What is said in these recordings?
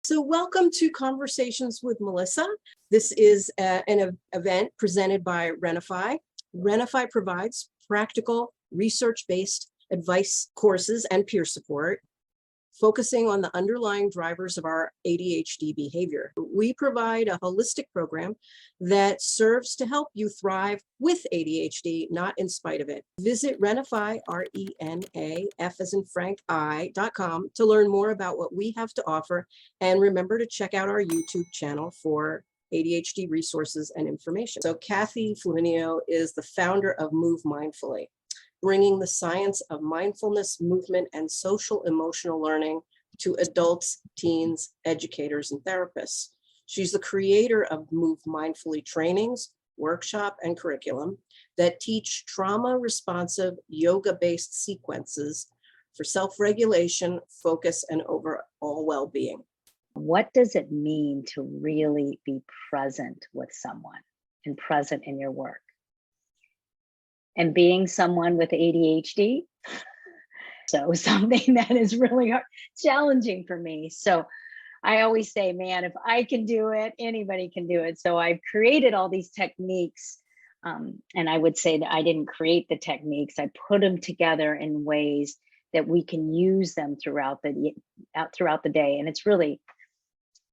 So welcome to Conversations with Melissa. This is an event presented by RenaFi. RenaFi provides practical, research-based advice courses and peer support, focusing on the underlying drivers of our ADHD behavior. We provide a holistic program that serves to help you thrive with ADHD, not in spite of it. Visit RenaFi, RenaF as in Frank I.com to learn more about what we have to offer. And remember to check out our YouTube channel for ADHD resources and information. So Kathy Flaminio is the founder of Move Mindfully, bringing the science of mindfulness, movement, and social emotional learning to adults, teens, educators, and therapists. She's the creator of Move Mindfully trainings, workshop, and curriculum that teach trauma-responsive yoga-based sequences for self-regulation, focus, and overall well-being. What does it mean to really be present with someone and present in your work? And being someone with ADHD, so something that is really hard, challenging for me. So I always say, man, if I can do it, anybody can do it. So I've created all these techniques. And I would say that I didn't create the techniques. I put them together in ways that we can use them throughout the day. And it's really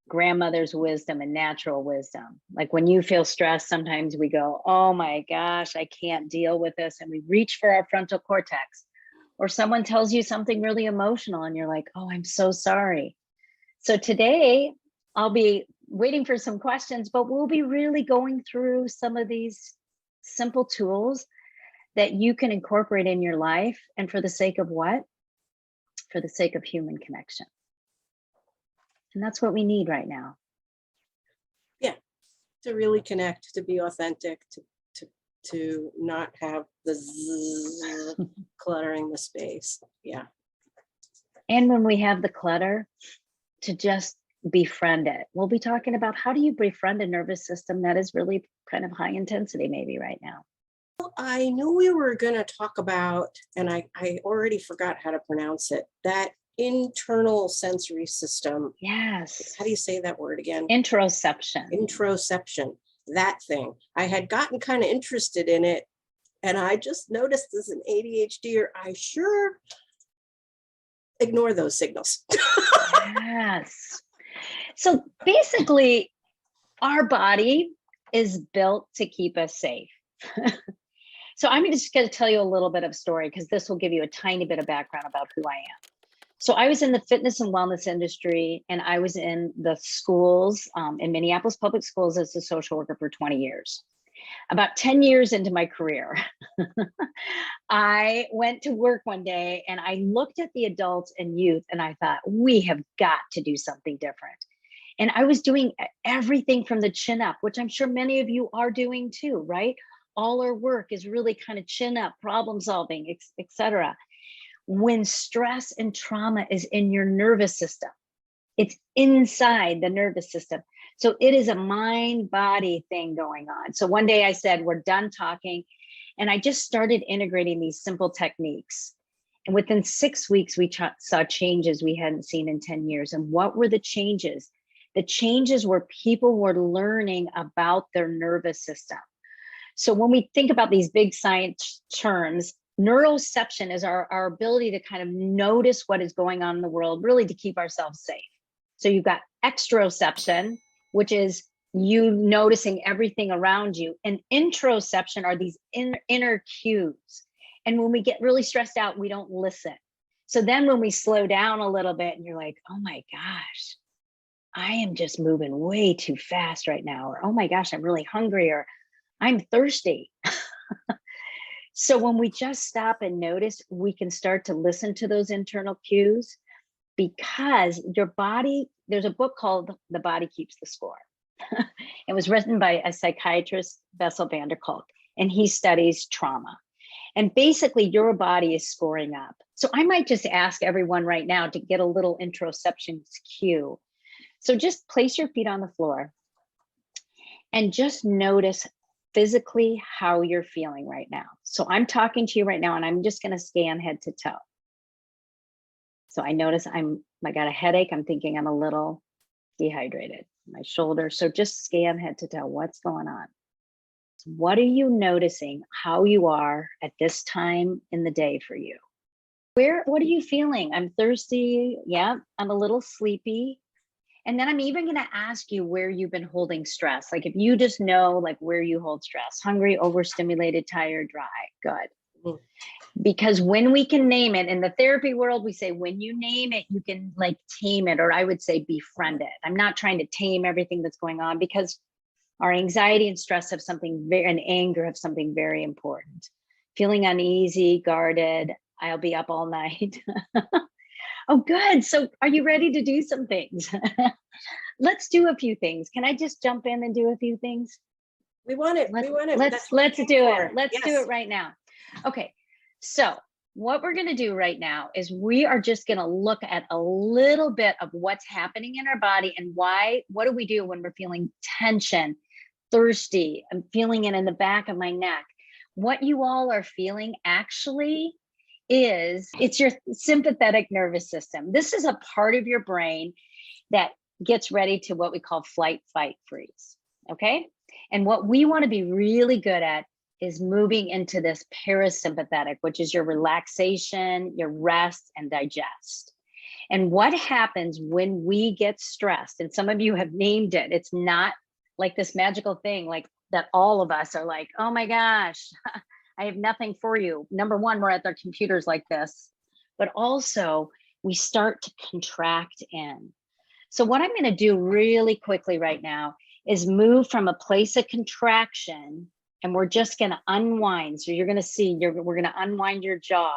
grandmother's wisdom and natural wisdom. Like when you feel stressed, sometimes we go, oh my gosh, I can't deal with this. And we reach for our frontal cortex. Or someone tells you something really emotional and you're like, oh, I'm so sorry. So today I'll be waiting for some questions, but we'll be really going through some of these simple tools that you can incorporate in your life. And for the sake of what? For the sake of human connection. And that's what we need right now. Yeah, to really connect, to be authentic, to not have the cluttering the space. Yeah. And when we have the clutter, to just befriend it. We'll be talking about how do you befriend a nervous system that is really kind of high intensity maybe right now. Well, I knew we were going to talk about, and I already forgot how to pronounce it, that internal sensory system. Yes. How do you say that word again? Interoception. Interoception, that thing. I had gotten kind of interested in it, and I just noticed as an ADHDer, I sure ignore those signals. Yes. So basically, our body is built to keep us safe. So I'm just going to tell you a little bit of story because this will give you a tiny bit of background about who I am. So I was in the fitness and wellness industry, and I was in the schools, in Minneapolis public schools as a social worker for 20 years. About 10 years into my career, I went to work one day and I looked at the adults and youth and I thought, we have got to do something different. And I was doing everything from the chin up, which I'm sure many of you are doing too, right? All our work is really kind of chin up, problem solving, etc. When stress and trauma is in your nervous system, it's inside the nervous system. So it is a mind-body thing going on. So one day I said, we're done talking. And I just started integrating these simple techniques. And within 6 weeks, we saw changes we hadn't seen in 10 years. And what were the changes? The changes were people were learning about their nervous system. So when we think about these big science terms, neuroception is our ability to kind of notice what is going on in the world, really to keep ourselves safe. So you've got exteroception, which is you noticing everything around you. And interoception are these inner cues. And when we get really stressed out, we don't listen. So then when we slow down a little bit and you're like, oh my gosh, I am just moving way too fast right now. Or, oh my gosh, I'm really hungry, or I'm thirsty. So when we just stop and notice, we can start to listen to those internal cues, because your body, there's a book called The Body Keeps the Score. It was written by a psychiatrist, Bessel van der Kolk, and he studies trauma. And basically your body is scoring up. So I might just ask everyone right now to get a little interoception cue. So just place your feet on the floor and just notice physically how you're feeling right now. So I'm talking to you right now and I'm just going to scan head to toe. So I notice I got a headache. I'm thinking I'm a little dehydrated. My shoulder. So just scan head to toe. What's going on? What are you noticing how you are at this time in the day for you? What are you feeling? I'm thirsty. Yeah, I'm a little sleepy. And then I'm even going to ask you where you've been holding stress. Like if you just know like where you hold stress, hungry, overstimulated, tired, dry. Good. Mm. Because when we can name it in the therapy world, we say when you name it, you can like tame it, or I would say befriend it. I'm not trying to tame everything that's going on, because our anxiety and stress have something very, and anger have something very important. Feeling uneasy, guarded, I'll be up all night. Oh, good. So are you ready to do some things? Let's do a few things. Can I just jump in and do a few things? We want it. We want it. Let's do it. Let's do it right now. Okay. So what we're going to do right now is we are just going to look at a little bit of what's happening in our body and why. What do we do when we're feeling tension, thirsty? I'm feeling it in the back of my neck. What you all are feeling actually it's your sympathetic nervous system. This is a part of your brain that gets ready to what we call flight, fight, freeze. Okay. And what we want to be really good at is moving into this parasympathetic, which is your relaxation, your rest and digest. And what happens when we get stressed, and some of you have named it, it's not like this magical thing like that all of us are like, oh my gosh, I have nothing for you. Number one, we're at their computers like this, but also we start to contract in. So what I'm going to do really quickly right now is move from a place of contraction, and we're just going to unwind. So you're going to see, we're going to unwind your jaw.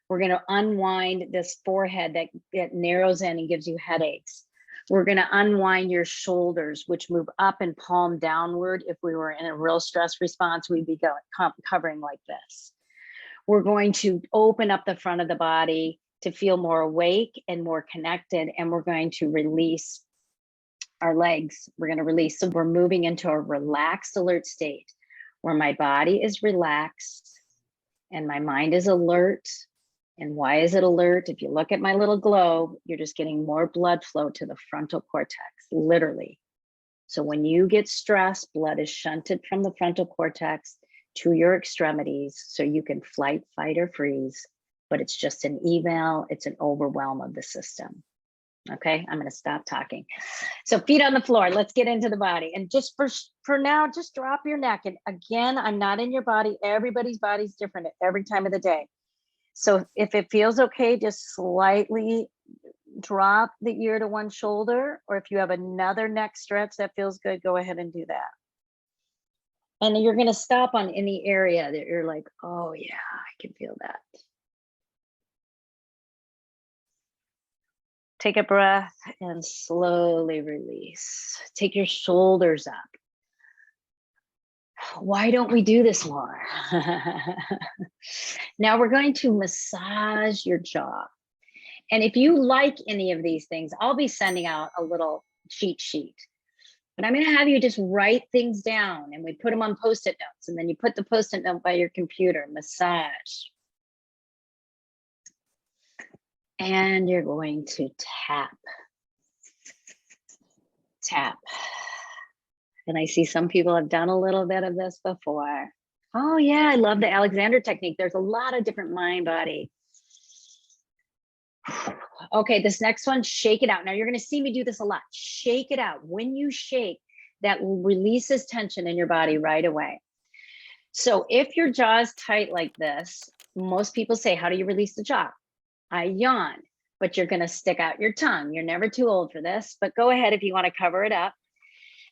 We're going to unwind this forehead that narrows in and gives you headaches. We're going to unwind your shoulders, which move up and palm downward. If we were in a real stress response, we'd be covering like this. We're going to open up the front of the body to feel more awake and more connected. And we're going to release our legs. We're going to release. So we're moving into a relaxed, alert state where my body is relaxed and my mind is alert. And why is it alert? If you look at my little globe, you're just getting more blood flow to the frontal cortex, literally. So when you get stressed, blood is shunted from the frontal cortex to your extremities so you can flight, fight, or freeze. But it's just an eval, it's an overwhelm of the system. Okay, I'm going to stop talking. So feet on the floor, let's get into the body. And just for now, just drop your neck. And again, I'm not in your body. Everybody's body's different at every time of the day. So if it feels okay, just slightly drop the ear to one shoulder, or if you have another neck stretch that feels good, go ahead and do that. And you're going to stop on any area that you're like, oh yeah, I can feel that. Take a breath and slowly release. Take your shoulders up. Why don't we do this more? Now we're going to massage your jaw. And if you like any of these things, I'll be sending out a little cheat sheet. But I'm going to have you just write things down, and we put them on Post-it notes, and then you put the Post-it note by your computer, massage. And you're going to tap. Tap. And I see some people have done a little bit of this before. Oh yeah, I love the Alexander technique. There's a lot of different mind body. Okay, this next one, shake it out. Now you're going to see me do this a lot. Shake it out. When you shake, that releases tension in your body right away. So if your jaw is tight like this, most people say, how do you release the jaw? I yawn, but you're going to stick out your tongue. You're never too old for this, but go ahead if you want to cover it up.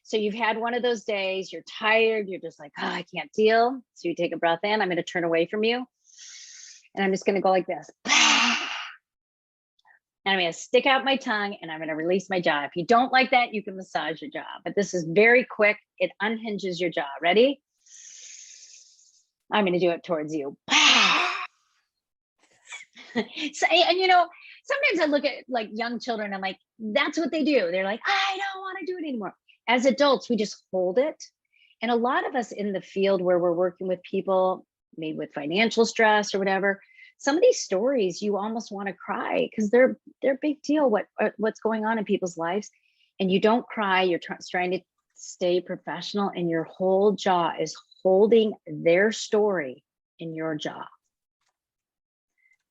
So you've had one of those days, you're tired, you're just like, oh, I can't deal. So you take a breath in, I'm going to turn away from you. And I'm just going to go like this. And I'm going to stick out my tongue and I'm going to release my jaw. If you don't like that, you can massage your jaw, but this is very quick. It unhinges your jaw. Ready? I'm going to do it towards you. So, and you know, sometimes I look at like young children, I'm like, that's what they do. They're like, I don't want to do it anymore. As adults, we just hold it. And a lot of us in the field where we're working with people, maybe with financial stress or whatever, some of these stories, you almost want to cry because they're big deal, what's going on in people's lives. and you don't cry, you're trying to stay professional, and your whole jaw is holding their story in your jaw.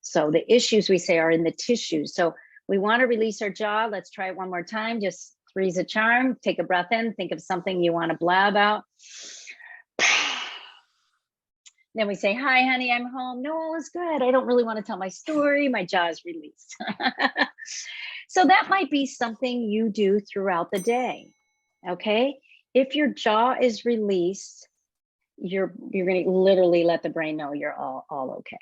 So the issues, we say, are in the tissues. So we want to release our jaw. Let's try it one more time. Just three's a charm. Take a breath in. Think of something you want to blab out. Then we say, hi, honey, I'm home. No, all is good. I don't really want to tell my story. My jaw is released. So that might be something you do throughout the day. Okay. If your jaw is released, you're going to literally let the brain know you're all okay.